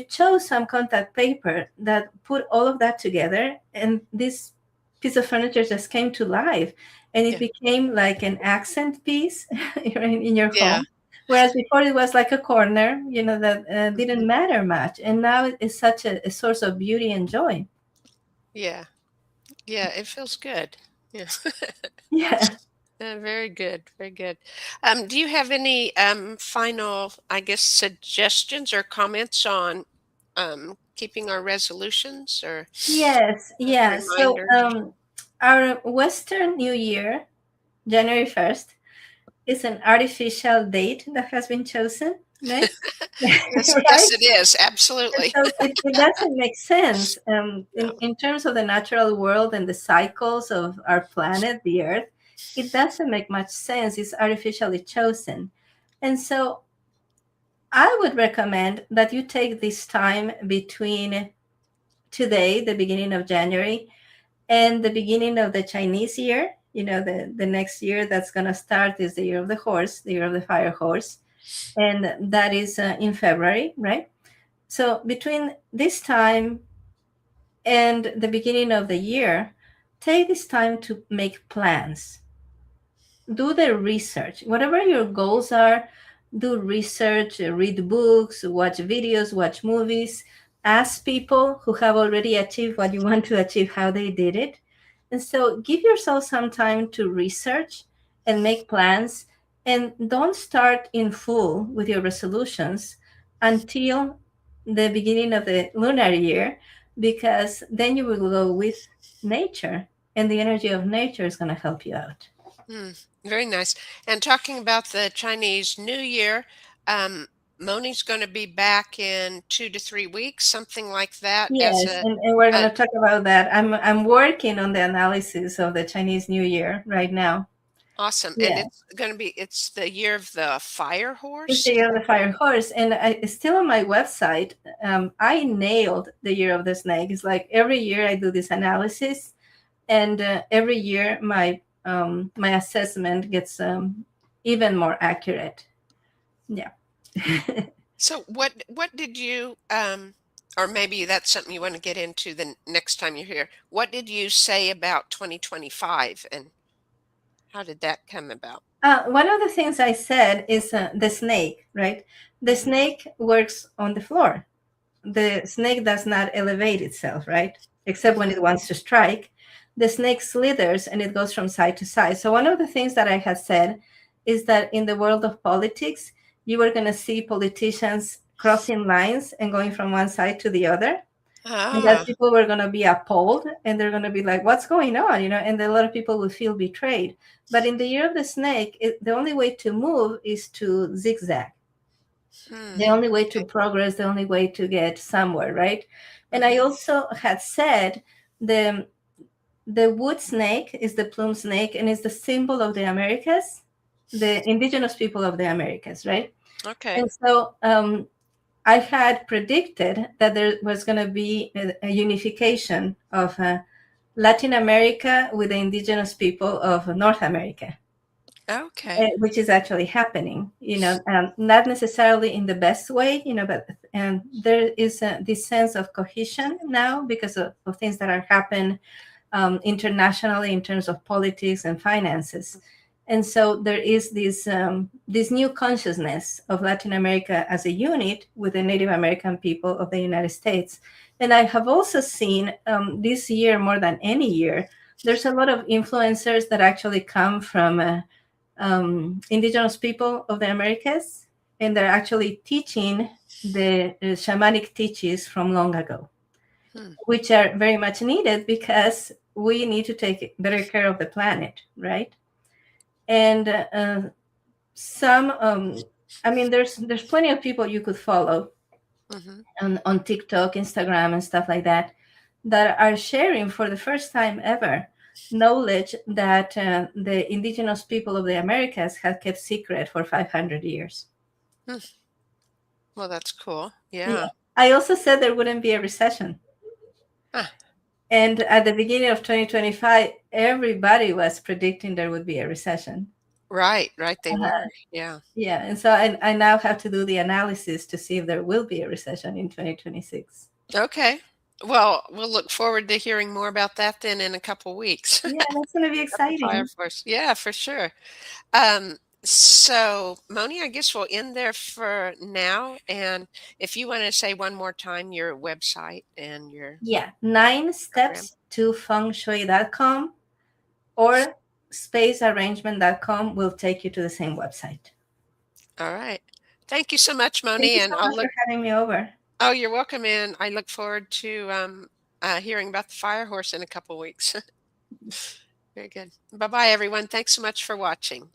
chose some contact paper that put all of that together. And this piece of furniture just came to life. And it yeah, became like an accent piece in your yeah. home. Whereas before it was like a corner, that Mhm. didn't matter much. And now it's such a source of beauty and joy. Yeah, yeah, it feels good. Yeah. Yeah. Very good, very good. Do you have any, final, I guess, suggestions or comments on, keeping our resolutions or Yes. Yeah. So reminders? our Western New Year, January 1st, is an artificial date that has been chosen, right? Yes, Right? yes, it is, And absolutely. so it doesn't make sense No. in terms of the natural world and the cycles of our planet, the Earth. It doesn't make much sense. It's artificially chosen. And so I would recommend that you take this time between today, the beginning of January, and the beginning of the Chinese year. The next year that's going to start is the year of the horse, the year of the fire horse. And that is in February, right? So between this time and the beginning of the year, take this time to make plans. Do the research. Whatever your goals are, do research, read books, watch videos, watch movies, ask people who have already achieved what you want to achieve how they did it. And so give yourself some time to research and make plans, and don't start in full with your resolutions until the beginning of the lunar year, because then you will go with nature, and the energy of nature is going to help you out. Hmm, very nice. And talking about the Chinese New Year, um, Moni's going to be back in 2 to 3 weeks, something like that, as Yes, and we're going a to talk about that. I'm working on the analysis of the Chinese New Year right now. awesome. And Yeah, it's the year of the fire it's the horse. year of the fire horse, and it's still on my website. I nailed the year of the snake. It's like every year I do this analysis, and every year my assessment gets even more accurate. Yeah. So what did you or maybe that's something you want to get into the next time you're here. What did you say about 2025 and how did that come about? One of the things I said is the snake, right? The Hmm. snake works on the floor. The snake does not elevate itself, right? Except when Hmm. it wants to strike. The snake slithers and it goes from side to side. So, one of the things that I had said is that in the world of politics, you were going to see politicians crossing lines and going from one side to the other. And that Ah. people were going to be appalled and they're going to be like, what's going on? And a lot of people will feel betrayed. But in the year of the snake, the only way to move is to zigzag. Hmm. The only way to Okay. progress, the only way to get somewhere, right? And I Hmm. also had said the the wood snake is the plume snake and is the symbol of the Americas, the indigenous people of the Americas, right? Okay. And so I had predicted that there was going to be a unification of Latin America with the indigenous people of North America, Okay. which is actually happening. Not necessarily in the best way, but there is this sense of cohesion now because of things that are happening internationally in terms of politics and finances. And so there is this new consciousness of Latin America as a unit with the Native American people of the United States. And I have also seen this year more than any year, there's a lot of influencers that actually come from indigenous people of the Americas, and they're actually teaching the shamanic teachings from long ago, Hmm. which are very much needed because we need to take better care of the planet, right? And some, I mean, there's plenty of people you could follow Hmm. on TikTok, Instagram, and stuff like that are sharing for the first time ever knowledge that the indigenous people of the Americas have kept secret for 500 years. Hmm. Well, that's cool. Yeah. Yeah. I also said there wouldn't be a recession. Ah, And at the beginning of 2025, everybody was predicting there would be a recession. right. Right. They Uh, were. Yeah. yeah. And so I now have to do the analysis to see if there will be a recession in 2026. Okay. Well, we'll look forward to hearing more about that then in a couple weeks. Yeah, that's going to be About the fire exciting. force. Yeah, for sure. So Moni, I guess we'll end there for now. And if you want to say one more time your website and your Yeah. Nine program. steps to fengshui.com or spacearrangement.com will take you to the same website. All right. Thank you so much, Thank Moni. you And so I'll much look. for having me over. Oh, you're welcome. And I look forward to hearing about the fire horse in a couple weeks. Very good. Bye bye, everyone. Thanks so much for watching.